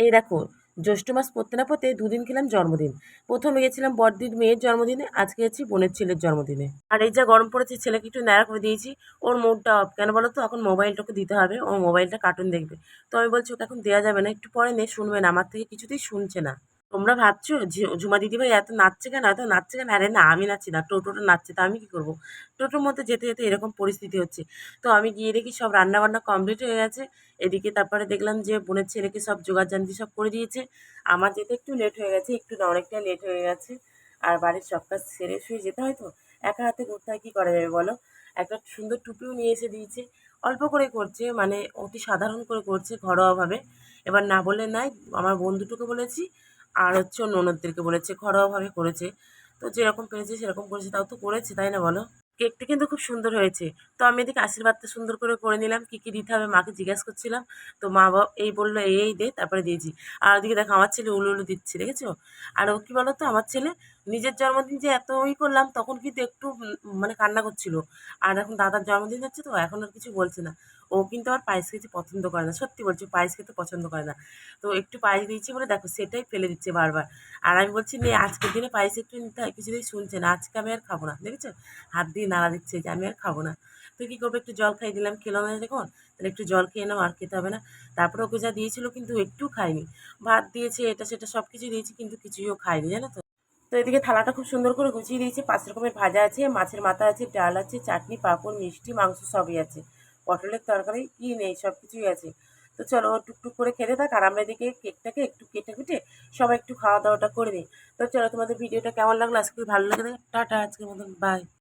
এই দেখো, জ্যৈষ্ঠ মাস পড়তে না পড়তে দুদিন খেলাম জন্মদিন। প্রথমে গেছিলাম বড়দির মেয়ের জন্মদিনে, আজকে গেছি বোনের ছেলের জন্মদিনে। আর এই যা গরম পড়েছে, ছেলেকে একটু ন্যাড়া করে দিয়েছি। ওর মুডটা অফ কেন বলো তো, এখন মোবাইলটাকে দিতে হবে, ও মোবাইলটা কার্টুন দেখবে। তো আমি বলছি ওকে এখন দেওয়া যাবে না, একটু পরে নে, শুনবে না, আমার থেকে কিছুতেই শুনছে না। তোমরা ভাবছো যে ঝুমা দিদিভাই এত নাচছে কেন, এত নাচছে কেন? আরে না, আমি নাচছি না, টোটোটা নাচছে, তো আমি কি করবো? টোটোর মধ্যে যেতে যেতে এরকম পরিস্থিতি হচ্ছে। তো আমি গিয়ে দেখি সব রান্না বান্না কমপ্লিট হয়ে গেছে। এদিকে তারপরে দেখলাম যে বোনের ছেলেকে সব জোগাড় সব করে দিয়েছে। আমার যেতে একটু লেট হয়ে গেছে, একটু না অনেকটা লেট হয়ে গেছে। আর বাড়ির সব কাজ সেরে শুয়ে যেতে হয় তো, একা হাতে করতে হয়, কী করা যাবে বলো? একটা সুন্দর টুপিও নিয়ে এসে দিয়েছে। অল্প করে করছে, মানে অতি সাধারণ করে করছে, ঘরোয়াভাবে। এবার না বললে নাই, আমার বন্ধুটুকু বলেছি, আর হচ্ছে ওর ননদদেরকে বলেছে, ঘরোয়াভাবে করেছে। তো যেরকম পেরেছে সেরকম করেছে, তাও তো করেছে, তাই না বলো? কেকটা কিন্তু খুব সুন্দর হয়েছে। তো আমি এদিকে আশীর্বাদটা সুন্দর করে নিলাম। কী, কী দিতে হবে মাকে জিজ্ঞেস করছিলাম। তো মা এই বলল, এই দে, তারপরে দিয়েছি। আর ওদিকে দেখো আমার ছেলে উলু, উলু দিচ্ছে, দেখেছো? আর ও কী বলো তো, আমার ছেলে নিজের জন্মদিন যে এত করলাম, তখন কিন্তু একটু মানে কান্না করছিল। আর এখন দাদার জন্মদিন হচ্ছে তো, এখন আর কিছু বলছে না। ও কিন্তু আবার পায়েস খেতে পছন্দ করে না। সত্যি বলছি, পায়েস খেতে পছন্দ করে না। তো একটু পায়েস দিয়েছি বলে দেখো সেটাই ফেলে দিচ্ছে বারবার। আর আমি বলছি, নে আজকের দিনে পায়েস একটু নিতে হয়, কিছুতেই শুনছে না। আজকে আমি আর খাবো না, দেখেছো? হাত দিয়ে নাড়া দিচ্ছে যে আমি আর খাবো না। তো কী করবো, একটু জল খাইয়ে দিলাম, খেলো না যখন, তাহলে একটু জল খেয়ে নাও, আর খেতে হবে না। তারপরে ওকে যা দিয়েছিল কিন্তু একটু খায়নি। ভাত দিয়েছে, এটা সেটা সব কিছু দিয়েছি, কিন্তু কিছুই ও খায়নি, জানো তো? তো এদিকে থালাটা খুব সুন্দর করে গুছিয়ে দিয়েছি। 5 রকমের ভাজা আছে, মাছের মাথা আছে, ডাল আছে, চাটনি, পাঁপড়, মিষ্টি, মাংস সবই আছে। পটলের তরকারি কী নেই, সব কিছুই আছে। তো চলো, ও টুকটুক করে খেতে থাক, আর আমরা এদিকে কেকটাকে একটু কেটে কুটে সবাই একটু খাওয়া দাওয়াটা করে নিই। তো চলো, তোমাদের ভিডিওটা কেমন লাগলো? আজকে ভালো লাগে, টাটা, আজকের মতন বাই।